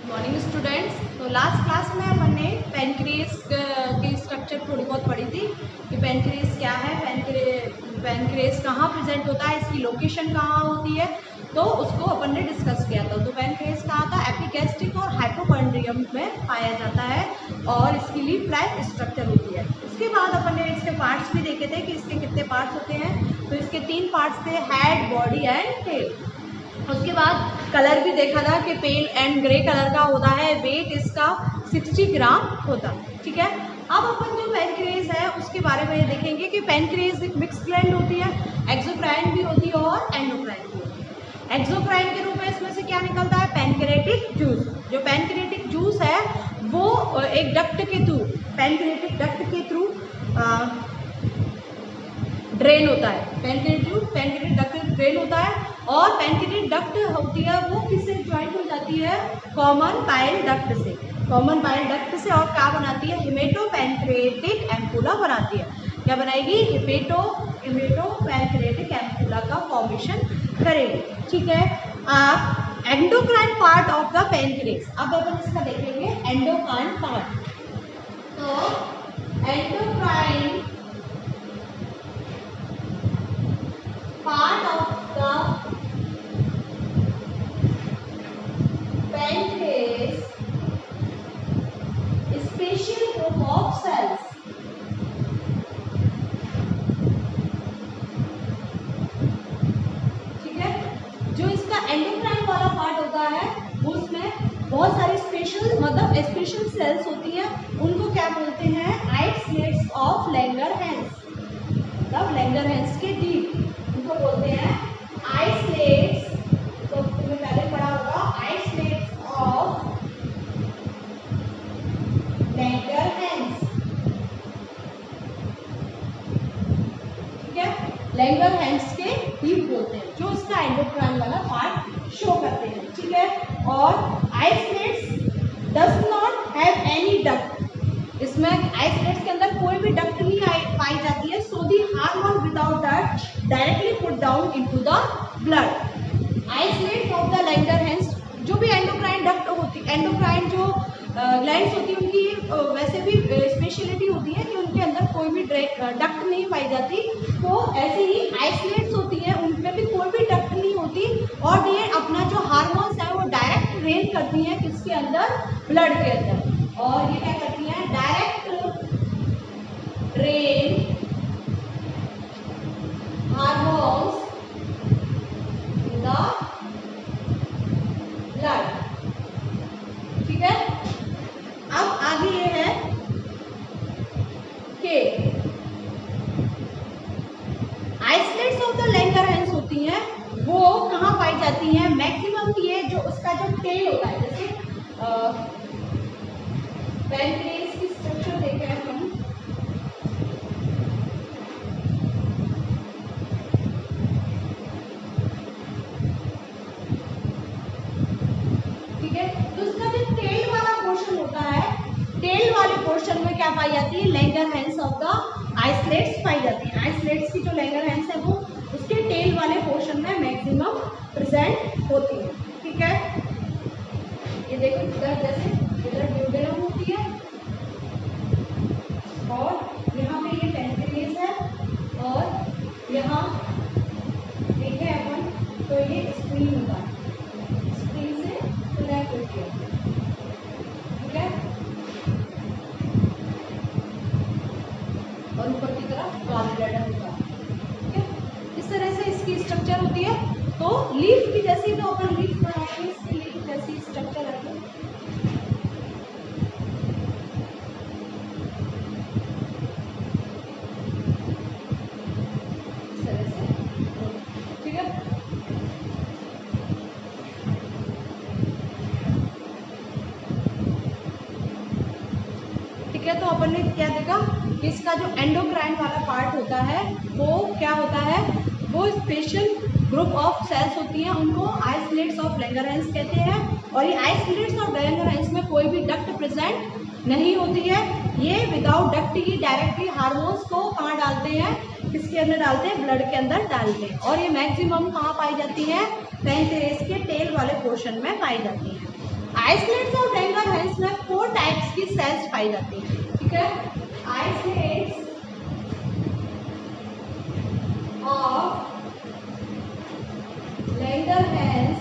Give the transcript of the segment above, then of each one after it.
Morning students. तो last class में हमने पैनक्रियास की स्ट्रक्चर थोड़ी बहुत पढ़ी थी कि पैनक्रियास क्या है, पैनक्रियास कहाँ प्रेजेंट होता है, इसकी लोकेशन कहाँ होती है, तो उसको अपन ने डिस्कस किया था। तो पैनक्रियास कहाँ था, एपिगैस्ट्रिक और हाइपोकॉन्ड्रियम में पाया जाता है और इसकी लीफ लाइक स्ट्रक्चर होती है। इसके बाद अपन ने इसके पार्ट्स भी देखे थे कि इसके कितने पार्ट्स होते हैं। तो इसके 3 पार्ट्स थे, हेड, बॉडी एंड टेल। उसके बाद कलर भी देखा था कि पेल एंड ग्रे कलर का होता है, वेट इसका 60 ग्राम होता है। ठीक है, अब अपन जो पैनक्रियास है उसके बारे में देखेंगे कि पैनक्रियास एक मिक्स ग्लैंड होती है, एक्सोक्राइन भी होती है और एंडोक्राइन भी होती है। एक्सोक्राइन के रूप में इसमें से क्या निकलता है, पैनक्रियाटिक जूस। जो पैनक्रियाटिक जूस है वो एक डक्ट के थ्रू, पैनक्रियाटिक डक्ट के थ्रू ड्रेन होता है। पैनक्रियाटिक डक्ट ड्रेन होता है और पैनक्रियाटिक डक्ट होती है वो किससे ज्वाइंट हो जाती है, कॉमन पाइल डक्ट से। कॉमन पाइल डक्ट से और क्या बनाती है, हिमेटोपैनक्रियाटिक एम्पुला बनाती है। क्या बनाएगी, हिमेटोपैनक्रियाटिक एम्पुला का फॉर्मेशन करेगी। ठीक है, आप endocrine part of the pancreas, अब अपन इसका देखेंगे एंडोक्राइन पार्ट। तो endocrine part of the pancreas, special group of cells, ठीक है। जो इसका एंडोक्राइन वाला पार्ट होता है उसमें बहुत सारी स्पेशल सेल्स होती हैं, उनको क्या बोलते हैं, आइसलेट्स ऑफ लैंगरहैंस। मतलब लैंगरहैंस के डीप उनको बोलते हैं आइसलेट्स। तो तुमने पहले पढ़ा होगा आइसलेट्स ऑफ लैंगरहैंस। ठीक है, लैंगरहैंस के डीप बोलते हैं, जो इसका एंडोक्राइन वाला पार्ट शो करते हैं। ठीक है, और islets does not have any duct. इसमें आइसलेट्स के अंदर कोई भी डक्ट नहीं पाई जाती है। So the hormone without duct directly put down into the blood. Islets of the Langerhans, जो भी एंडोक्राइन डक्ट होती, एंडोक्राइन जो ग्लैंड्स होती है उनकी वैसे भी स्पेशलिटी होती है कि उनके अंदर कोई भी डक्ट नहीं पाई जाती। तो ऐसे ही आइसलेट्स होती हैं, उनमें भी कोई भी डक्ट नहीं होती और ये अपना जो हार्मोन्स है वो डायरेक्ट ड्रेन करती हैं किसके अंदर, ब्लड के अंदर। और ये क्या करती हैं, direct drain hormones in the blood. ठीक है, अब आगे ये है कि आइसलेट्स ऑफ द लैंगरहैंस होती हैं, वो कहाँ पाई जाती हैं, मैक्सिमम ये जो उसका जो टेल होता है, जैसे पैनक्रियास की स्ट्रक्चर देखें हम, ठीक है। तो उसका जो टेल वाला पोर्शन होता है, टेल वाले पोर्शन में क्या पाई जाती है, लैंगरहैंस ऑफ द आइसलेट्स पाई जाती है। आइसलेट्स की जो लैंगरहैंस है वो उसके टेल वाले पोर्शन में मैक्सिमम प्रेजेंट होती है। ठीक है, ये देखो इधर जैसे इधर ड्यूडेनम होती है और यहाँ पे ये पैनक्रियास है और यहाँ देखें अपन तो ये स्क्रीन होता है, स्क्रीन से कनेक्ट होती है। ठीक है, और ऊपर की तरफ गॉल ब्लैडर होता है। ठीक है, इस तरह से इसकी स्ट्रक्चर होती है। तो लीफ की जैसी, तो अपन लीफ बनाएंगे, इसकी लीफ जैसी स्ट्रक्चर है। तो अपन ने क्या देखा कि इसका जो एंडोक्राइन वाला पार्ट होता है वो क्या होता है, वो स्पेशल ग्रुप ऑफ सेल्स होती हैं, उनको आइसलेट्स ऑफ लैंगरहैंस कहते हैं। और ये आइसलेट्स ऑफ लैंगरहैंस में कोई भी डक्ट प्रेजेंट नहीं होती है। ये विदाउट डक्ट ही डायरेक्टली हार्मोन्स को कहाँ डालते हैं, किसके अंदर डालते हैं, ब्लड के अंदर डालते हैं। और ये मैक्सिमम कहाँ पाई जाती है, पैनक्रियास के टेल वाले पोर्शन में पाई जाती है। आइसोलेट्स ऑफ लैंगरहैंस में 4 टाइप्स की सेल्स पाई जाती हैं, ठीक है। Isolates of Langerhans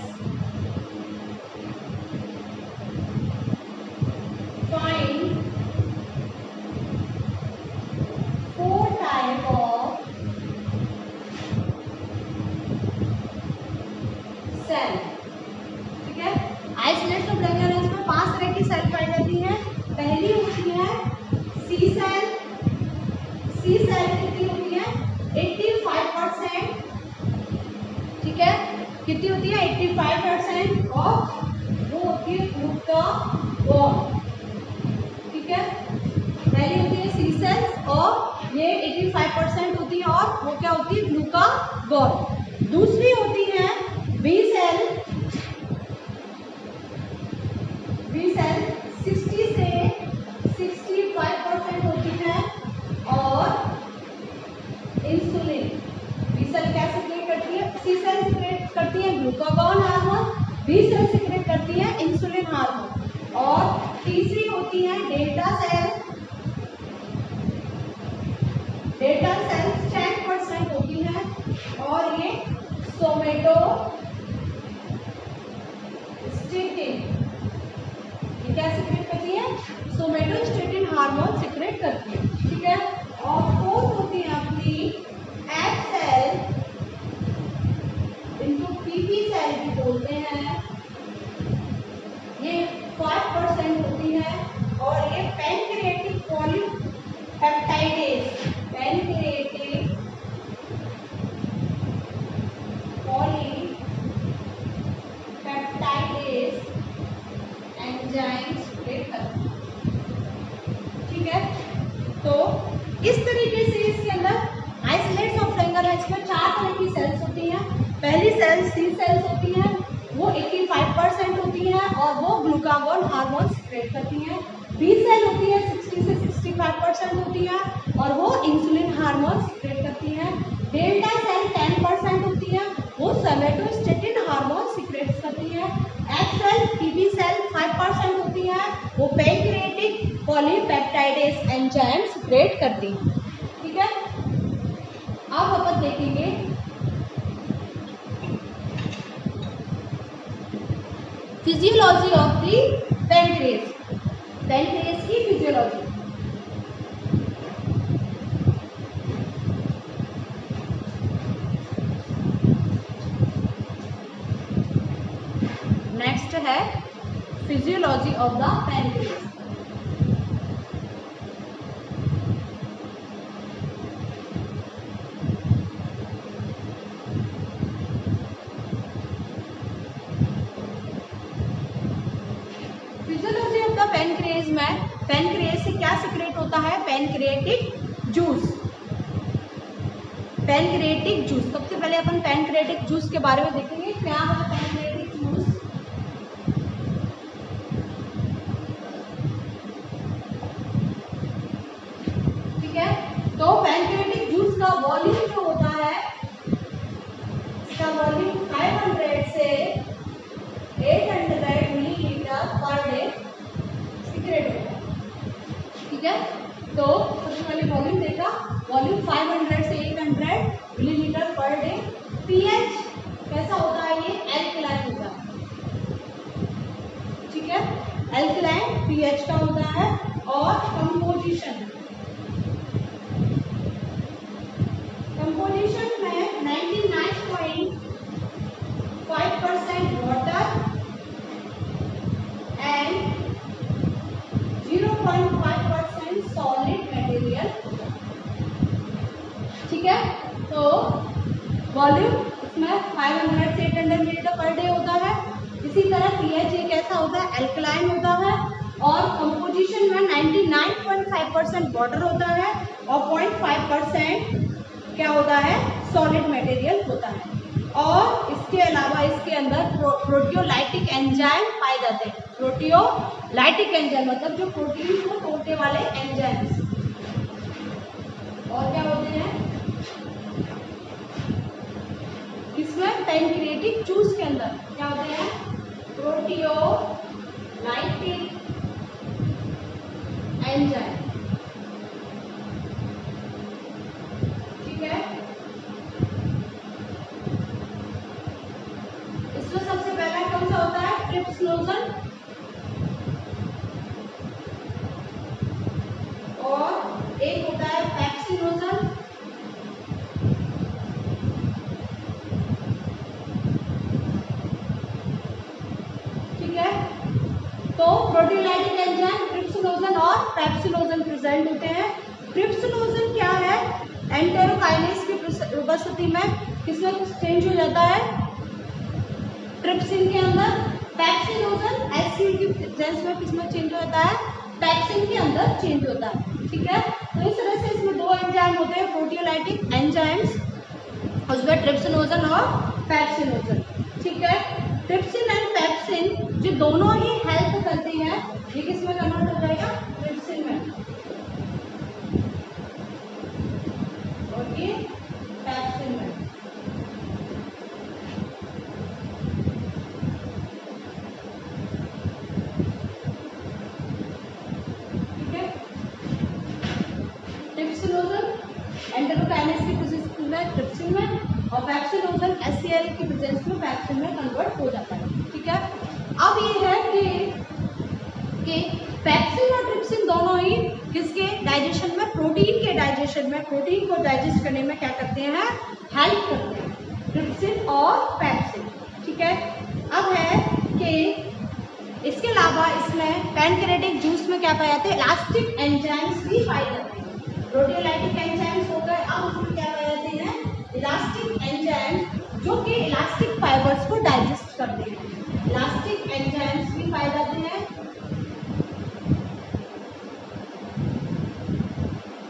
find 4 type of cell, ठीक है। आइसोलेट्स ऑफ लैंगरहैंस में 5 तरह की सेल पाई जाती हैं। पहली होती है सी सेल। सी सेल कितनी होती है 85%, ठीक है। कितनी होती है 85% और वो होती है ग्लूकागोन, ठीक है। पहली होती है सी सेल्स और ये 85% होती है और वो क्या होती है ग्लूकागोन। दूसरी होती है बी सेल। बी सेल 60 से 65% होती है और इंसुलिन। बी सेल क्या सिक्रेट करती है, सी सेल सिक्रेट करती है glucagon hormone, B cell secrete करती है इंसुलिन हार्मोन। और तीसरी होती है डेल्टा सेल। डेल्टा सेल 10% होती है और ये सोमेटोस्टेटिन, ये क्या सिक्रेट करती है, सोमेटोस्टेटिन हार्मोन सिक्रेट करती है, ठीक है। और फोर्थ होती है अपनी एफ सेल, इनको पीपी सेल भी बोलते हैं। ये 5% होती है और ये पैनक्रिएटिक पॉलीपेप्टाइडेज, पैनक्रिएटिक पॉलीपेप्टाइडेज एंजाइम सिक्रेट करती है, ठीक है। तो इस तरीके से इसके अंदर आइसोलेट्स ऑफ लैंगरहैंस में 4 तरह की सेल्स होती हैं। पहली सेल सी सेल्स होती हैं, वो 85% होती हैं और वो ग्लूकागोन हार्मोन सिक्रेट करती हैं। बी सेल होती है 60 से 65% होती है और वो इंसुलिन हार्मोन सिक्रेट करती हैं। डेल्टा सेल 10% होती है, वो सोमेटोस्टेटिन हार्मोन सिक्रेट करती है। एफ सेल पीबी सेल 5% होती है, वो पैनक्रिएटिक पॉलीपेप्टाइडेज एंजाइम सिक्रेट करती है, ठीक है। अब अपन देखेंगे physiology of the pancreas, pancreas की फिजियोलॉजी। नेक्स्ट है physiology of the pancreas. Physiology of the pancreas में पैनक्रियास से क्या सिक्रेट होता है, पैनक्रिएटिक जूस। पैनक्रिएटिक जूस, सबसे पहले अपन पैनक्रिएटिक जूस के बारे में देखेंगे, क्या है पैनक्रिएटिक जूस। ठीक है, तो पैनक्रिएटिक जूस का वॉल्यूम जो होता है, इसका वॉल्यूम 500 से 800 मिलीलीटर पर डे सिक्रेट होता है, ठीक है। तो सबसे पहले वॉल्यूम देखा, वॉल्यूम 500 से 800 मिलीलीटर पर डे। पीएच कैसा होता है, ये एल्कलाइन होता है, ठीक है, एल्कलाइन पीएच का होता है। और कंपोजिशन में 99.5% वाटर एंड 0.5% सॉलिड मटेरियल, ठीक है। तो वॉल्यूम इसमें 500 से 800 मिलीलीटर पर डे होता है। इसी तरह पीएच ये कैसा होता है, एल्कलाइन होता है। और कंपोजिशन में 99.5% वाटर होता है और 0.5% क्या होता है, सॉलिड मटेरियल होता है। और इसके अलावा इसके अंदर प्रोटियोलाइटिक एंजाइम पाए जाते हैं। प्रोटियोलाइटिक एंजाइम मतलब जो प्रोटीन को तोड़ने वाले एंजाइम्स। और क्या होते हैं इसमें, पैनक्रिएटिक जूस के अंदर क्या होते हैं, प्रोटियोलाइटिक लाइटिक एंजाइम, ठीक है। इसमें सबसे पहला कौन सा होता है, ट्रिप्सिनोजन, और एक होता है पैक्सिनोजन, ठीक है। तो प्रोटीनलाइटिक एंजाइम ट्रिप्सिनोजन और पैक्सिनोजन प्रेजेंट होते हैं। ट्रिप्सिनोजन क्या है, एंटेरोकाइनेज की उपस्थिति में किसमें चेंज हो जाता है, ट्रिप्सिन के अंदर। पैक्सिनोजन एसिड की प्रेजेंस में किसमें चेंज होता है, पैक्सिन के अंदर चेंज होता है, ठीक है। तो इस तरह से इसमें दो एंजाइम होते हैं प्रोटीनलाइटिक एंजाइम्स, उसमें ट्रिप्सिनोजन और पैक्सिनोजन, ठीक है। ट्रिप्सिन एंड पैक्सिन जो दोनों ही हेल्प करते हैं, ये किसमें कन्वर्ट हो जाएगा, ट्रिप्सिन में, और ये पैक्सिन में, ठीक है। ट्रिप्सिनोजन एंटेरोकाइनेज की प्रेजेंस में ट्रिप्सिन में, और पैक्सिनोजन एससीएल की प्रेजेंस में पैक्सिन में कन्वर्ट हो जाता है, ठीक है। अब ये है कि पैक्सिन और ट्रिप्सिन दोनों ही किसके डाइजेशन में, प्रोटीन के डाइजेशन में, प्रोटीन को डाइजेस्ट करने में क्या करते हैं, हेल्प करते हैं, ट्रिप्सिन और पैक्सिन, ठीक है। अब है कि इसके अलावा इसमें पैनक्रेटिक जूस में क्या पाए जाते हैं, इलास्टिक एंजाइम्स भी पाए जाते हैं। प्रोटीनलाइटिक एंजाइम्स हो गए, अब उसमें क्या पाए जाते हैं, इलास्टिक एंजाइम्स, जो कि इलास्टिक फाइबर्स को डाइजेस्ट करते हैं। इलास्टिक एंजाइम्स भी पाए जाते हैं,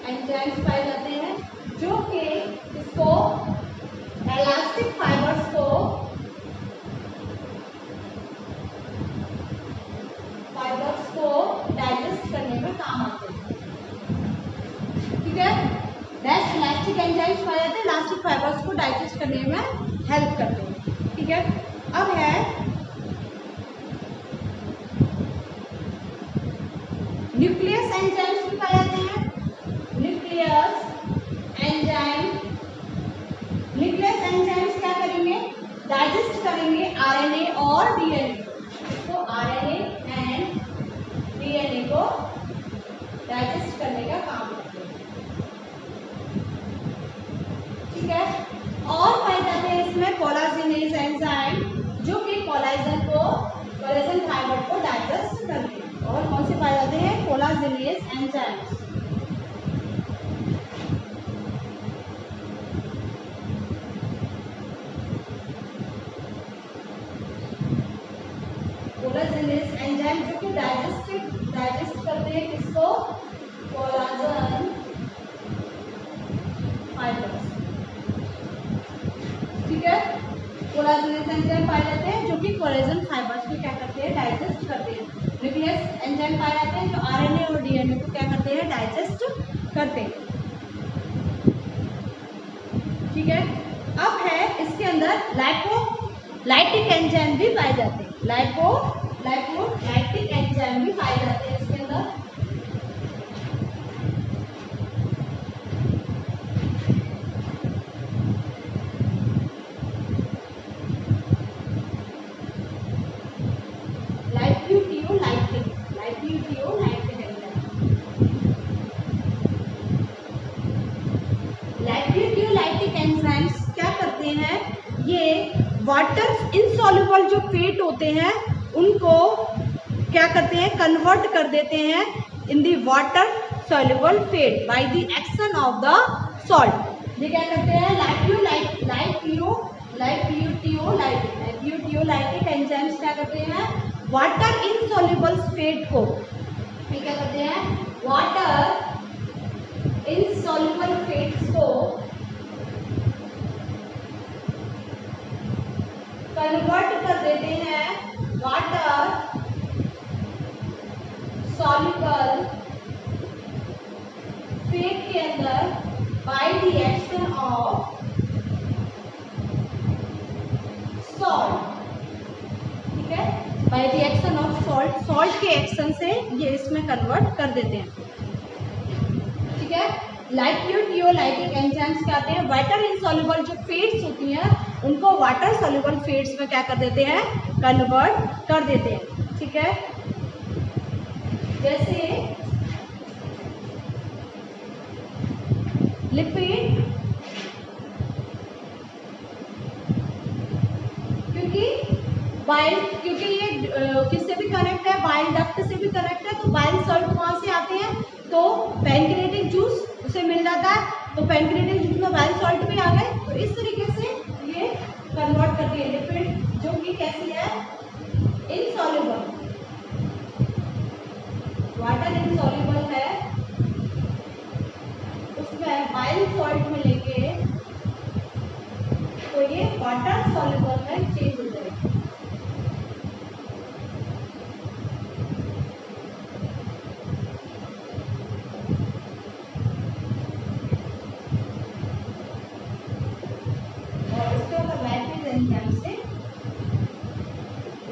एंजाइम्स पाए जाते हैं जो कि इसको इलास्टिक फाइबर्स को डाइजेस्ट करने में काम आते हैं, ठीक है। नेक्स्ट इलास्टिक एंजाइम्स पाए जाते हैं, इलास्टिक फाइबर्स को डाइजेस्ट करने में हेल्प करते हैं, ठीक है। अब है न्यूक्लियस एंजाइम्स भी पाए जाते हैं, न्यूक्लियस एंजाइम, न्यूक्लियस एंजाइम्स क्या करेंगे, डाइजेस्ट करेंगे आरएनए और डीएनए, तो आरएनए एंड डीएनए को डाइजेस्ट करने का काम करते हैं, ठीक है। और पाए जाते हैं इसमें कोलाजिनेज एंजाइम, जो कि कोलेजन फाइबर को डाइजेस्ट करते हैं। और कौन से पाए जाते हैं, कोलाजिनेज एंजाइम्स, कोलाजिनेज एंजाइम जो कि डाइजेस्ट करते हैं किसको, कोलाजन फाइबर्स, ठीक है। कोलाजिनेज एंजाइम पाए जाते हैं जो कि कोलेजन फाइबर्स को क्या करते हैं, डाइजेस्ट करते हैं। न्यूक्लियस एंजाइम पाए जाते हैं जो आरएनए और डीएनए को क्या करते हैं, डाइजेस्ट करते हैं, ठीक है। अब है इसके अंदर लाइपोलाइटिक एंजाइम भी पाए जाते हैं, लाइपोलाइटिक एंजाइम भी पाए जाते हैं इसके अंदर, लाइपोलाइटिक एंजाइम्स क्या करते हैं, ये वाटर इनसॉल्युबल जो फेट होते हैं उनको क्या करते हैं, कन्वर्ट कर देते हैं in the water soluble fat by the action of the salt. ये क्या करते हैं, लाइपोलाइटिक एंजाइम्स क्या करते हैं, वाटर इनसॉल्युबल फेट को, ये क्या करते हैं, वाटर इनसॉल्युबल फेट्स को कन्वर्ट कर देते हैं वाटर सॉल्युबल फेट के अंदर bye the action of salt, ठीक है, bye the action of salt के एक्शन से ये इसमें कन्वर्ट कर देते हैं। ठीक है, लाइटिक एंजाइम्स क्या आते हैं, वाटर इनसॉल्युबल जो फेट्स होती हैं उनको वाटर सॉल्युबल फेट्स में क्या कर देते हैं, कन्वर्ट कर देते हैं। ठीक है, जैसे लिपिड, क्योंकि ये किससे भी कनेक्ट है, बाइल डक्ट से भी कनेक्ट है, तो बाइल सॉल्ट कहाँ से आते हैं, तो पैनक्रिएटिक जूस उसे मिल जाता है, तो पैनक्रिएटिक जूस में बाइल सॉल्ट भी आ गए। तो इस तरीके से ये कन्वर्ट करती है लिपिड जो कि कैसी है, इनसॉल्युबल, वाटर इनसॉल्युबल है, उसमें बाइल सॉल्ट में लेके तो ये वाटर सॉल्युबल में चेंज हो जाएगी।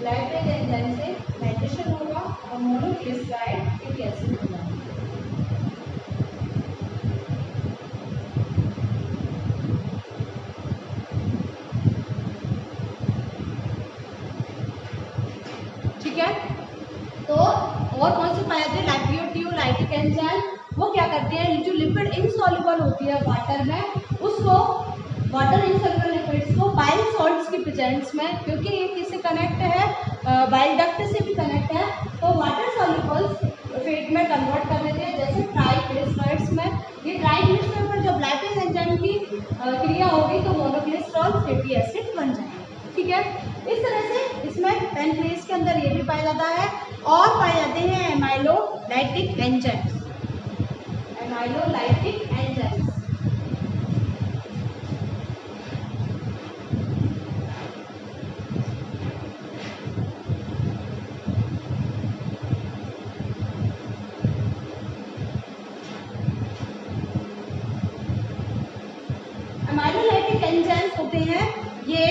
लाइपेज एंजाइम से डाइजेशन होगा और मोनोग्लिसराइड फैटी एसिड होगा। ठीक है, तो और कौन से पाए जाते हैं, लैक्टियोलाइटिक एंजाइम, वो क्या करते हैं, जो लिपिड इनसॉल्युबल होती है वाटर में, उसको वाटर इनसॉल्युबल लिपिड्स को बाइल सॉल्ट्स की प्रेजेंस में, क्योंकि ये किससे कनेक्ट है, बाइल डक्ट से भी कनेक्ट है, तो वाटर सॉल्युबल फेट में कन्वर्ट कर देते हैं। जैसे ट्राइग्लिसराइड्स में, ये ट्राइग्लिसराइड पर जब लाइपेज एंजाइम की क्रिया होगी तो मोनोग्लिसरॉल फैटी एसिड बन जाएगा। ठीक है, इस तरह से इसमें पैनक्रियाज के अंदर ये भी पाया जाता है। और पाए जाते हैं एमाइलोलाइटिक एंजाइम्स, एमाइलोलाइटिक एंजाइम्स। एमाइलोलाइटिक एंजाइम्स होते हैं, ये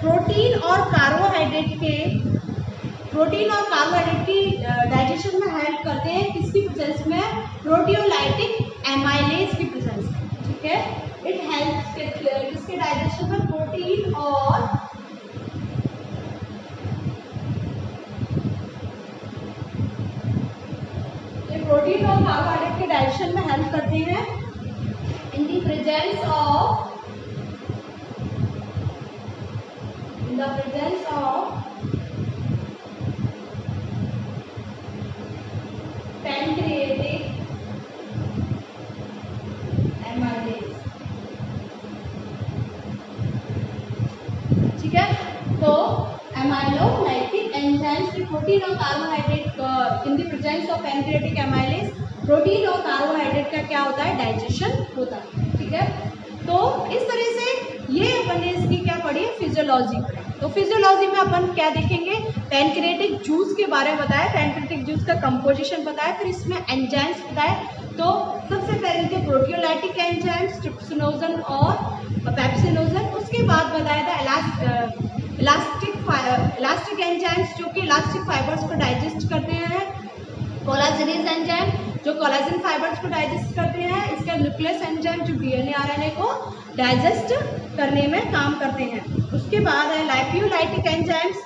प्रोटीन और कार्बोहाइड्रेट की डाइजेशन में हेल्प करते हैं, किसकी प्रेजेंस में, प्रोटियोलाइटिक एमाइलेज की प्रेजेंस में। ठीक है, इट हेल्प्स किसके डाइजेशन में, प्रोटीन और कार्बोहाइड्रेट के डाइजेशन में हेल्प करते हैं in the presence of pancreatic amylase. ठीक है, तो एमाइलोलाइटिक एंजाइम्स प्रोटीन और carbohydrate in the presence of pancreatic amylase, protein और कार्बोहाइड्रेट का क्या होता है, डाइजेशन होता है। ठीक है, तो इस तरह से ये अपन ने इसकी क्या पढ़ी है, फिजियोलॉजी पढ़ी। तो फिजियोलॉजी में अपन क्या देखेंगे, पैनक्रिएटिक जूस के बारे में बताया, पैनक्रिएटिक जूस का कंपोजिशन बताया, फिर इसमें एंजाइम्स बताए। तो सबसे पहले थे प्रोटियोलाइटिक एंजाइम्स, ट्रिप्सिनोजन और पेप्सिनोजन। उसके बाद बताया था इलास्टिक एंजाइम्स जो कि इलास्टिक फाइबर्स को डाइजेस्ट करते हैं, कोलाजिनेज एंजाइम जो कोलाजन फाइबर्स को डाइजेस्ट करते हैं, इसका न्यूक्लियस एंजाइम जो डीएनए आरएनए को डाइजेस्ट करने में काम करते हैं। उसके बाद है लाइपियोलाइटिक एंजाइम्स।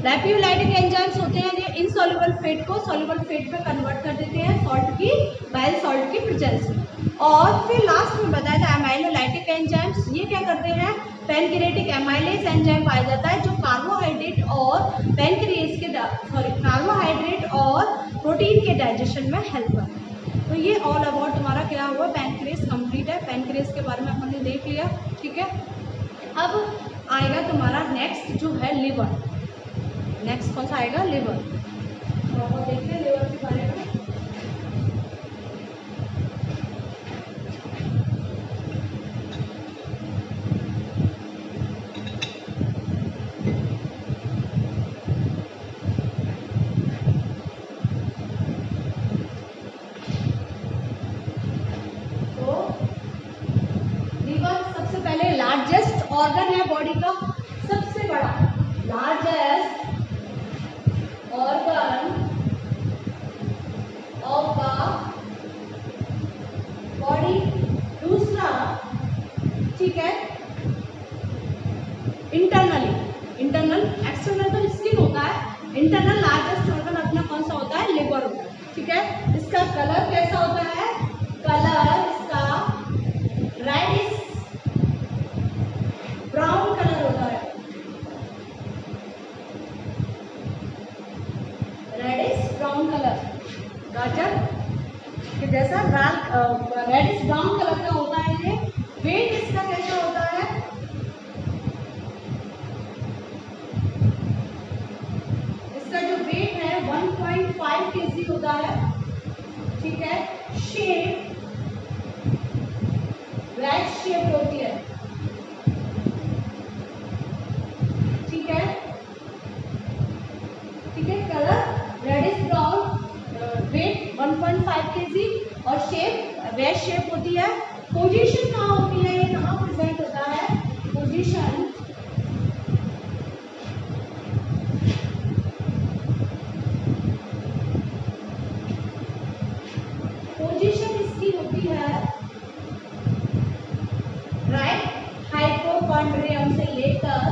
लाइपियोलाइटिक एंजाइम्स होते हैं ये इनसॉल्युबल फेट को सॉल्युबल फेट में कन्वर्ट कर देते हैं सॉल्ट की, बाइल सॉल्ट की प्रेजेंस में। और फिर लास्ट में बताया था एमाइलोलाइटिक एंजाइम्स, ये क्या करते हैं, पैनक्रिएटिक एमाइलेज एंजाइम पाया जाता है जो कार्बोहाइड्रेट और कार्बोहाइड्रेट और प्रोटीन के डाइजेशन में हेल्प करता है। तो ये ऑल अबाउट तुम्हारा क्या हुआ, पैनक्रियाज कंप्लीट है। पैनक्रियाज के बारे में हमने देख लिया। ठीक है, अब आएगा तुम्हारा नेक्स्ट जो है लिवर। नेक्स्ट कौन सा आएगा, लिवर। तो देखते हैं लिवर के बारे में। ऑर्गन है बॉडी का सबसे बड़ा, लार्जेस्ट इंटरनल लार्जेस्ट ऑर्गन अपना कौन सा होता है? लिवर होता है। ठीक है, इसका कलर कैसा होता है? कलर इसका रेडिश ब्राउन कलर होता है, रेडिश ब्राउन कलर। गाजर के जैसा रेडिश ब्राउन कलर का होता है ये। वेट इसका कैसा होता है? इसका जो वेट है 1.5 kg होता है। ठीक है, शेप ब्लैक शेप होती है। ठीक है, ठीक है, colour reddish brown, weight 1.5 kg और शेप वेज शेप होती है। पोजीशन कहाँ होती है? ये कहाँ प्रेजेंट होता है? पोजीशन इसकी होती है राइट हाइपोकॉन्ड्रियम से लेकर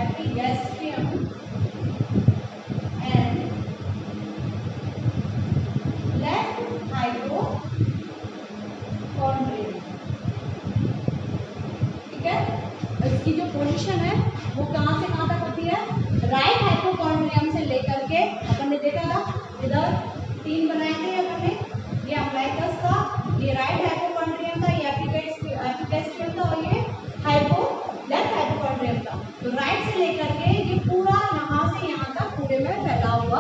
epigastrium and left hypochondrium। ठीक है, इसकी जो पोजीशन है वो कहाँ से कहाँ तक होती है? राइट हाइपोकॉन्ड्रियम से लेकर के, अपन ने देखा था इधर 3 बनाए थे अपन ने, ये अम्लाइकस था, ये राइट हाइपोकॉन्ड्रियम था, ये एपिगैस्ट्रियम था और ये लेफ्ट हाइपोकॉन्ड्रियम था। तो राइट से लेकर के ये पूरा यहाँ से यहाँ तक पूरे में फैला हुआ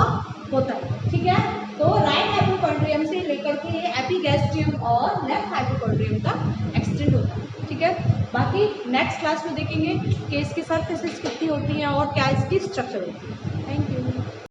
होता है। ठीक है, तो राइट हाइपोकॉन्ड्रियम से लेकर के ये एपिगैस्ट्रियम और लेफ्ट हाइपोकॉन्ड्रियम तक एक्सटेंड होता है। ठीक है, बाकी नेक्स्ट क्लास में देखेंगे कि इसकी सरफेसेस कितनी होती हैं और क्या इसकी स्ट्रक्चर होती है।